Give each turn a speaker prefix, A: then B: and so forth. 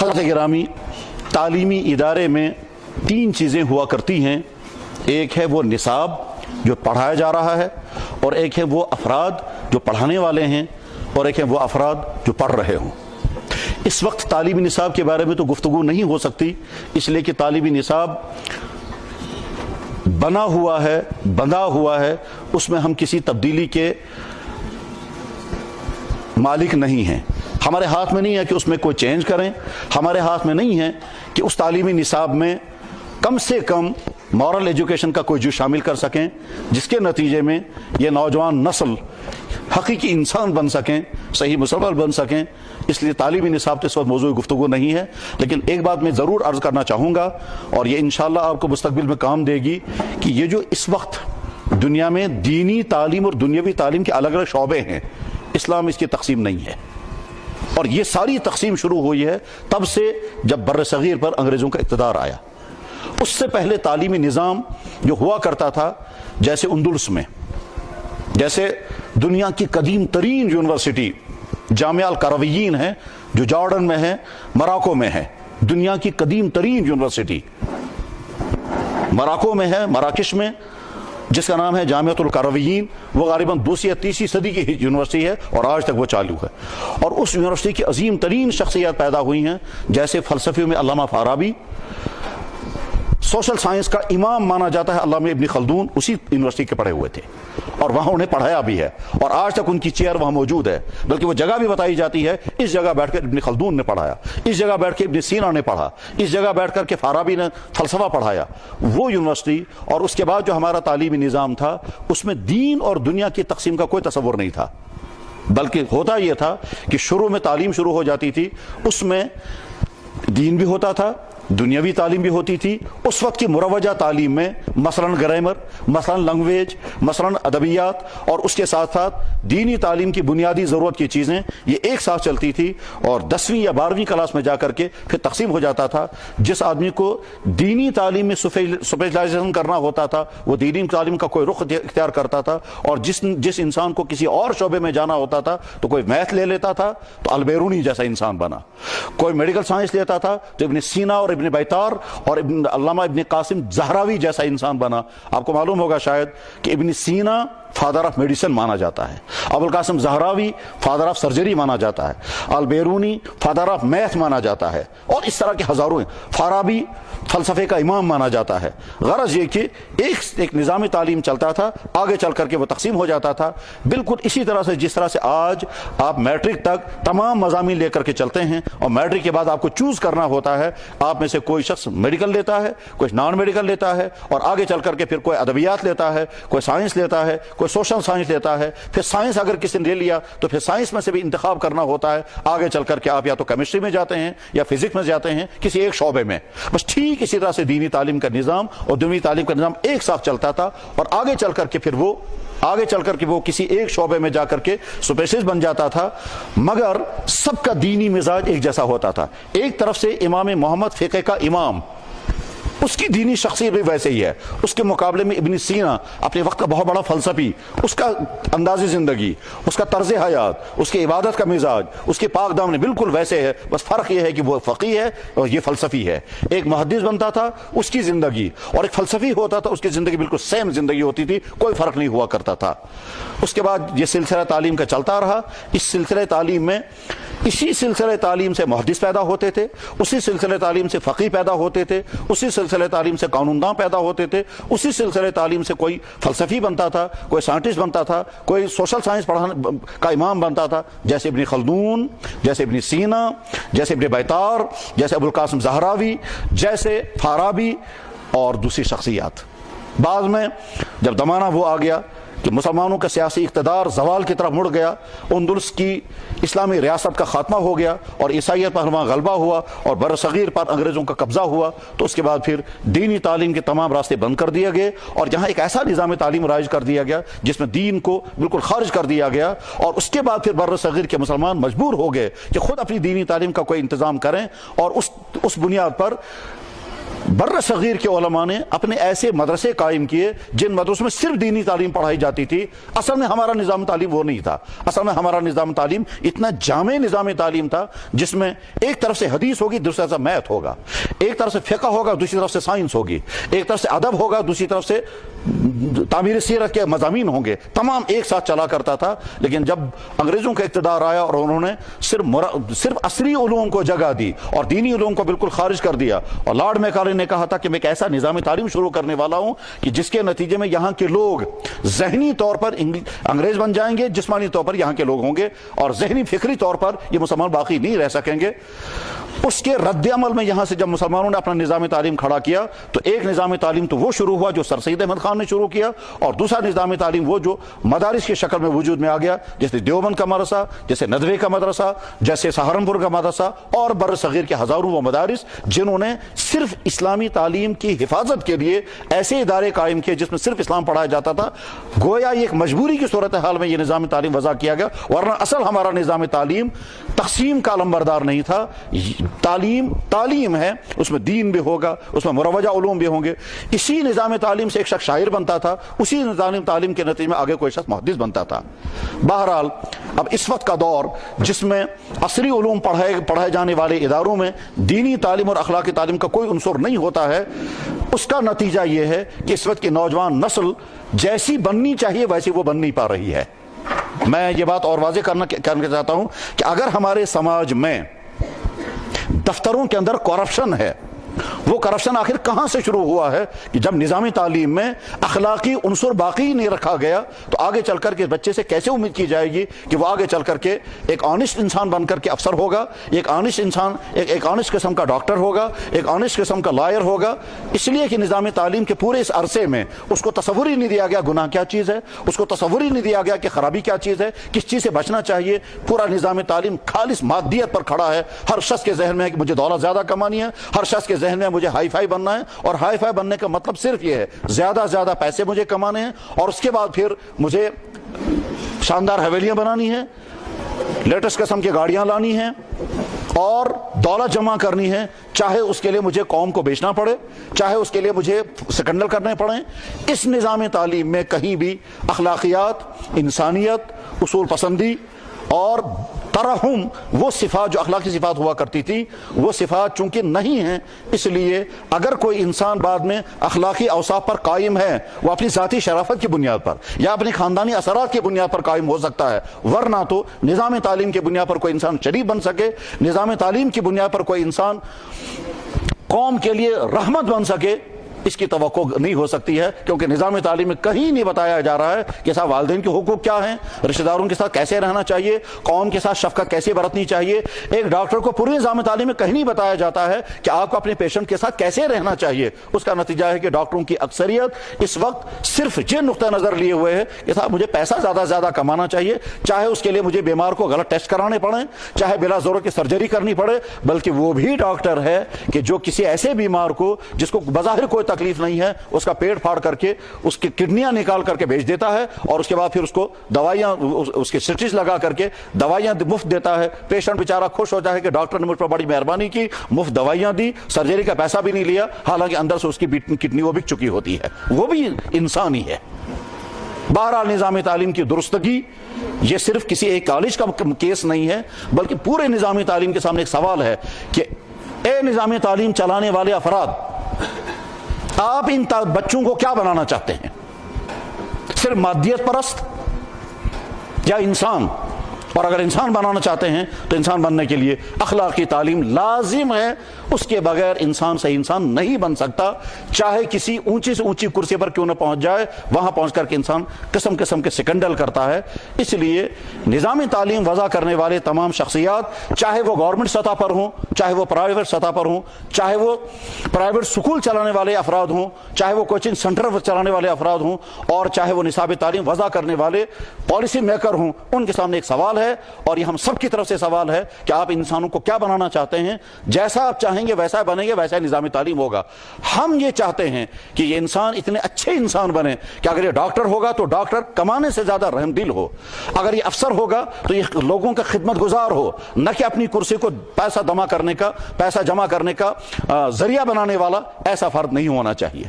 A: حضرت گرامی، تعلیمی ادارے میں تین چیزیں ہوا کرتی ہیں. ایک ہے وہ نصاب جو پڑھایا جا رہا ہے، اور ایک ہے وہ افراد جو پڑھانے والے ہیں، اور ایک ہے وہ افراد جو پڑھ رہے ہوں. اس وقت تعلیمی نصاب کے بارے میں تو گفتگو نہیں ہو سکتی، اس لیے کہ تعلیمی نصاب بنا ہوا ہے، بندھا ہوا ہے، اس میں ہم کسی تبدیلی کے مالک نہیں ہیں. ہمارے ہاتھ میں نہیں ہے کہ اس میں کوئی چینج کریں. ہمارے ہاتھ میں نہیں ہے کہ اس تعلیمی نصاب میں کم سے کم مورل ایجوکیشن کا کوئی جو شامل کر سکیں جس کے نتیجے میں یہ نوجوان نسل حقیقی انسان بن سکیں، صحیح مسلمان بن سکیں. اس لیے تعلیمی نصاب تو اس وقت موضوع گفتگو نہیں ہے. لیکن ایک بات میں ضرور عرض کرنا چاہوں گا، اور یہ انشاءاللہ آپ کو مستقبل میں کام دے گی، کہ یہ جو اس وقت دنیا میں دینی تعلیم اور دنیاوی تعلیم کے الگ الگ شعبے ہیں، اسلام اس کی تقسیم نہیں ہے. اور یہ ساری تقسیم شروع ہوئی ہے تب سے جب بر صغیر پر انگریزوں کا اقتدار آیا. اس سے پہلے تعلیمی نظام جو ہوا کرتا تھا، جیسے اندلس میں، جیسے دنیا کی قدیم ترین یونیورسٹی جامعہ القرویین ہے جو جارڈن میں ہے، مراکو میں ہے. دنیا کی قدیم ترین یونیورسٹی مراکو میں ہے، مراکش میں، جس کا نام ہے جامعۃ القرویین. وہ غالباً 2ری یا 3ری صدی کی یونیورسٹی ہے اور آج تک وہ چالو ہے. اور اس یونیورسٹی کی عظیم ترین شخصیات پیدا ہوئی ہیں، جیسے فلسفیوں میں علامہ فارابی. سوشل سائنس کا امام مانا جاتا ہے علامہ ابن خلدون، اسی یونیورسٹی کے پڑھے ہوئے تھے اور وہاں انہیں پڑھایا بھی ہے، اور آج تک ان کی چیئر وہاں موجود ہے. بلکہ وہ جگہ بھی بتائی جاتی ہے، اس جگہ بیٹھ کر ابن خلدون نے پڑھایا، اس جگہ بیٹھ کے ابن سینا نے پڑھا، اس جگہ بیٹھ کر کے فارابی نے فلسفہ پڑھایا. وہ یونیورسٹی اور اس کے بعد جو ہمارا تعلیمی نظام تھا، اس میں دین اور دنیا کی تقسیم کا کوئی تصور نہیں تھا. بلکہ ہوتا یہ تھا کہ شروع میں تعلیم شروع ہو جاتی تھی، اس میں دین بھی ہوتا تھا، دنیاوی تعلیم بھی ہوتی تھی. اس وقت کی مروجہ تعلیم میں مثلا گرامر، مثلا لینگویج، مثلا ادبیات، اور اس کے ساتھ ساتھ دینی تعلیم کی بنیادی ضرورت کی چیزیں یہ ایک ساتھ چلتی تھی. اور 10ویں یا 12ویں کلاس میں جا کر کے پھر تقسیم ہو جاتا تھا. جس آدمی کو دینی تعلیم میں اسپیشلائزیشن کرنا ہوتا تھا وہ دینی تعلیم کا کوئی رخ اختیار کرتا تھا، اور جس انسان کو کسی اور شعبے میں جانا ہوتا تھا تو کوئی میتھ لے لیتا تھا تو البیرونی جیسا انسان بنا، کوئی میڈیکل سائنس لیتا تھا تو ابن سینا اور ابن بیطار اور علامہ ابن قاسم زہراوی جیسا انسان بنا. آپ کو معلوم ہوگا شاید کہ ابن سینا فادر آف میڈیسن مانا جاتا ہے، ابو القاسم زہراوی فادر آف سرجری مانا جاتا ہے، البیرونی فادر آف میتھ مانا جاتا ہے، اور اس طرح کے ہزاروں ہیں. فارابی فلسفے کا امام مانا جاتا ہے. غرض یہ کہ ایک نظام تعلیم چلتا تھا، آگے چل کر کے وہ تقسیم ہو جاتا تھا. بالکل اسی طرح سے جس طرح سے آج آپ میٹرک تک تمام مضامین لے کر کے چلتے ہیں، اور میٹرک کے بعد آپ کو چوز کرنا ہوتا ہے. آپ میں سے کوئی شخص میڈیکل لیتا ہے، کوئی نان میڈیکل لیتا ہے، اور آگے چل کر کے پھر کوئی ادبیات لیتا ہے، کوئی سائنس لیتا ہے، کوئی سوشل سائنس لیتا ہے. پھر سائنس اگر کسی نے لے لیا تو پھر سائنس میں سے بھی انتخاب کرنا ہوتا ہے. آگے چل کر کے آپ یا تو کیمسٹری میں جاتے ہیں یا فزکس میں جاتے ہیں، کسی ایک شعبے میں. بس ٹھیک اسی طرح سے دینی تعلیم کا نظام اور دنیوی تعلیم کا نظام ایک ساتھ چلتا تھا. اور آگے چل کر کے وہ کسی ایک شعبے میں جا کر کے اسپیشلسٹ بن جاتا تھا. مگر سب کا دینی مزاج ایک جیسا ہوتا تھا. ایک طرف سے امام محمد فقہ کا امام، اس کی دینی شخصیت بھی ویسے ہی ہے. اس کے مقابلے میں ابن سینا اپنے وقت کا بہت بڑا فلسفی، اس کا انداز زندگی، اس کا طرز حیات، اس کی عبادت کا مزاج، اس کے پاک دامن بالکل ویسے ہے. بس فرق یہ ہے کہ وہ فقیہ ہے اور یہ فلسفی ہے. ایک محدث بنتا تھا اس کی زندگی، اور ایک فلسفی ہوتا تھا اس کی زندگی بالکل سیم زندگی ہوتی تھی، کوئی فرق نہیں ہوا کرتا تھا. اس کے بعد یہ سلسلہ تعلیم کا چلتا رہا. اسی سلسلہ تعلیم سے محدث پیدا ہوتے تھے، اسی سلسلہ تعلیم سے فقیہ پیدا ہوتے تھے، اسی سلسلہ تعلیم سے قانونداں پیدا ہوتے تھے، اسی سلسلہ تعلیم سے کوئی فلسفی بنتا تھا، کوئی سائنٹسٹ بنتا تھا، کوئی سوشل سائنس پڑھانے کا امام بنتا تھا، جیسے ابن خلدون، جیسے ابن سینا، جیسے ابن بیطار، جیسے ابو القاسم زہراوی، جیسے فارابی اور دوسری شخصیات. بعد میں جب زمانہ وہ آ گیا کہ مسلمانوں کا سیاسی اقتدار زوال کی طرف مڑ گیا، اندلس کی اسلامی ریاست کا خاتمہ ہو گیا اور عیسائیت پر وہاں غلبہ ہوا اور بر صغیر پر انگریزوں کا قبضہ ہوا، تو اس کے بعد پھر دینی تعلیم کے تمام راستے بند کر دیے گئے، اور جہاں ایک ایسا نظام تعلیم رائج کر دیا گیا جس میں دین کو بالکل خارج کر دیا گیا. اور اس کے بعد پھر بر صغیر کے مسلمان مجبور ہو گئے کہ خود اپنی دینی تعلیم کا کوئی انتظام کریں، اور اس بنیاد پر बर्र सगीर के उलमा ने अपने ऐसे मदरसे कायम किए जिन मदरसों में सिर्फ दीनी तालीम पढ़ाई जाती थी। असल में हमारा निज़ाम तालीम वो नहीं था। असल में हमारा निज़ाम तालीम इतना जामे निज़ाम तालीम था जिसमें एक तरफ से हदीस होगी, दूसरी तरफ से मैथ होगा, एक तरफ से फ़िक़्ह होगा, दूसरी तरफ से साइंस होगी, एक तरफ से अदब होगा, दूसरी तरफ से तामीर सीरत के मज़ामीन होंगे, तमाम एक साथ चला करता था। लेकिन जब अंग्रेज़ों का इक़्तिदार आया और उन्होंने सिर्फ असरी उलूम को जगह दी और दीनी उलूम को बिल्कुल खारिज कर दिया, और लॉर्ड मैकाले ने कहा था कि मैं एक ऐसा निज़ाम तालीम शुरू करने वाला हूं कि जिसके नतीजे में यहाँ के लोग ज़हनी तौर पर अंग्रेज़ बन जाएंगे, जिस्मानी तौर पर यहाँ के लोग होंगे, और ज़हनी फिक्री तौर पर ये मुसलमान बाकी नहीं रह सकेंगे। उसके रद्द अमल में यहाँ से जब मुसलमानों ने अपना निज़ाम तालीम खड़ा किया तो एक निज़ाम तालीम तो वो शुरू हुआ जो सर सैयद अहमद खान ने शुरू किया, और दूसरा निज़ाम तालीम वो जो मदारिस की शक्ल में वजूद में आ गया, जैसे देवबंद का मदरसा, जैसे नदवे का मदरसा, जैसे सहारनपुर का मदरसा, और बर सगीर के हज़ारों वो मदारिस जिन्होंने सिर्फ इस्लामी तालीम की हिफाजत के लिए ऐसे इदारे कायम किए जिसमें सिर्फ इस्लाम पढ़ाया जाता था। गोया एक मजबूरी की सूरत हाल में यह निज़ाम तालीम वज़ा किया गया, वरना असल हमारा निज़ाम तालीम तक़सीम का लंबरदार नहीं था। तालीम है, उसमें दीन भी होगा, उसमें मुरवजा उलूम भी होंगे। इसी निज़ाम तालीम से एक शख्स शायर बनता था, उसी निज़ाम तालीम के नतीजे में आगे कोई शख्स मुहद्दिस बनता था। बहरहाल अब इस वक्त का दौर जिसमें असरी उलूम पढ़ाए जाने वाले इदारों में दीनी तालीम और अखलाकी तालीम का कोई उनसुर नहीं होता है, उसका नतीजा यह है कि इस वक्त की नौजवान नस्ल जैसी बननी चाहिए वैसी वो बन नहीं पा रही है। मैं ये बात और वाज़ेह करना चाहता हूं कि अगर हमारे समाज में दफ्तरों के अंदर करप्शन है, वो करप्शन आखिर कहां से शुरू हुआ है कि जब निज़ामी तालीम में अखलाकी उनसुर बाकी नहीं रखा गया तो आगे चल कर के बच्चे से कैसे उम्मीद की जाएगी कि वो आगे चल कर के एक ऑनेस्ट इंसान बनकर के अफसर होगा, एक ऑनेस्ट इंसान, एक ऑनेस्ट किस्म का डॉक्टर होगा, एक ऑनेस्ट किस्म का लॉयर होगा। इसलिए कि निज़ामी तालीम के पूरे इस अरसे में उसको तसव्वुर ही नहीं दिया गया गुनाह क्या चीज़ है, उसको तसव्वुर ही नहीं दिया गया कि खराबी क्या चीज़ है, किस चीज़ से बचना चाहिए। पूरा निज़ामी तालीम खालिस मादियत पर खड़ा है। हर शख्स के जहन में है कि मुझे दौलत ज़्यादा कमानी है, हर शख्स के जहन में मुझे हाई फाई बनना है, और हाई फाई बनने का मतलब सिर्फ ये है ज्यादा ज्यादा पैसे मुझे कमाने हैं, और उसके बाद फिर मुझे शानदार हवेलियां बनानी है, लेटेस्ट किस्म की गाड़ियां लानी है और दौलत जमा करनी है, चाहे उसके लिए मुझे कौम को बेचना पड़े, चाहे उसके लिए मुझे स्कैंडल करने पड़े। इस निज़ाम तालीम में कहीं भी अखलाकियात, इंसानियत, उसूल पसंदी और तरहुम, वो सिफात जो अखलाकी सिफात हुआ करती थी, वो सिफात चूंकि नहीं है, इसलिए अगर कोई इंसान बाद में अखलाकी औसाफ पर कायम है वो अपनी ज़ाती शराफत की बुनियाद पर या अपनी ख़ानदानी असरात की बुनियाद पर कायम हो सकता है, वरना तो निज़ाम तालीम की बुनियाद पर कोई इंसान शरीफ बन सके, निज़ाम तालीम की बुनियाद पर कोई इंसान कौम के लिए रहमत बन सके, इसकी तवक्को नहीं हो सकती है। क्योंकि निज़ाम तालीम में कहीं नहीं बताया जा रहा है कि साहब वालिदैन के हुकूक क्या हैं, रिश्तेदारों के साथ कैसे रहना चाहिए, कौम के साथ शफ़क़त कैसे बरतनी चाहिए। एक डॉक्टर को पूरे निज़ाम तालीम में कहीं नहीं बताया जाता है कि आपको अपने पेशेंट के साथ कैसे रहना चाहिए। उसका नतीजा है कि डॉक्टरों की अक्सरियत इस वक्त सिर्फ ये नुक्ता नज़र लिए हुए है कि साहब मुझे पैसा ज़्यादा से ज़्यादा कमाना चाहिए, चाहे उसके लिए मुझे बीमार को गलत टेस्ट कराने पड़े, चाहे बिला ज़रूरत की सर्जरी करनी पड़े। बल्कि वो भी डॉक्टर है कि जो किसी ऐसे बीमार को जिसको बज़ाहिर कोई तकलीफ नहीं है उसका पेट फाड़ करके उसकी किडनियां निकाल करके भेज देता है, और उसके बाद फिर उसको दवाइयां, उसके स्टिच लगा करके दवाइयां मुफ्त देता है। पेशेंट बेचारा खुश होता है कि डॉक्टर ने मुझ पर बड़ी मेहरबानी की, मुफ्त दवाइयां दी, सर्जरी का पैसा भी नहीं लिया, हालांकि अंदर से उसकी किडनी वो बिक चुकी होती है, वो भी इंसान ही है। बहरहाल निज़ाम तालीम की दुरुस्तगी ये सिर्फ किसी एक कॉलेज का केस नहीं है, बल्कि पूरे निज़ाम तालीम के सामने एक सवाल है कि ए निज़ाम तालीम चलाने वाले अफराद, आप इन बच्चों को क्या बनाना चाहते हैं? सिर्फ मादियत परस्त या इंसान? और अगर इंसान बनाना चाहते हैं तो इंसान बनने के लिए अखलाकी तालीम लाजिम है, उसके बगैर इंसान से इंसान नहीं बन सकता। चाहे किसी ऊंची से ऊंची कुर्सी पर क्यों न पहुंच जाए, वहां पहुंच करके इंसान किस्म किस्म के स्कैंडल करता है। इसलिए निज़ाम तालीम वज़ा करने वाले तमाम शख्सियात, चाहे वो गवर्नमेंट सतह पर हों, चाहे वो प्राइवेट सतह पर हों, चाहे वो प्राइवेट स्कूल चलाने वाले अफराद हों, चाहे वो कोचिंग सेंटर चलाने वाले अफराद हों, और चाहे वो निसाब तालीम वज़ा करने वाले पॉलिसी मेकर हों, उनके सामने एक सवाल है, और ये हम सब की तरफ से सवाल है कि आप इंसानों को क्या बनाना चाहते हैं। जैसा आप चाहेंगे वैसा बनेंगे, वैसा निज़ाम तालीम होगा। हम ये चाहते हैं कि ये इंसान इतने अच्छे इंसान बने कि अगर ये डॉक्टर होगा तो डॉक्टर कमाने से ज्यादा रहमदिल हो, अगर ये अफसर होगा तो ये लोगों का खिदमत गुजार हो, न कि अपनी कुर्सी को पैसा जमा करने کرنے کا، پیسہ جمع کرنے کا ذریعہ بنانے والا ایسا فرد نہیں ہونا چاہیے۔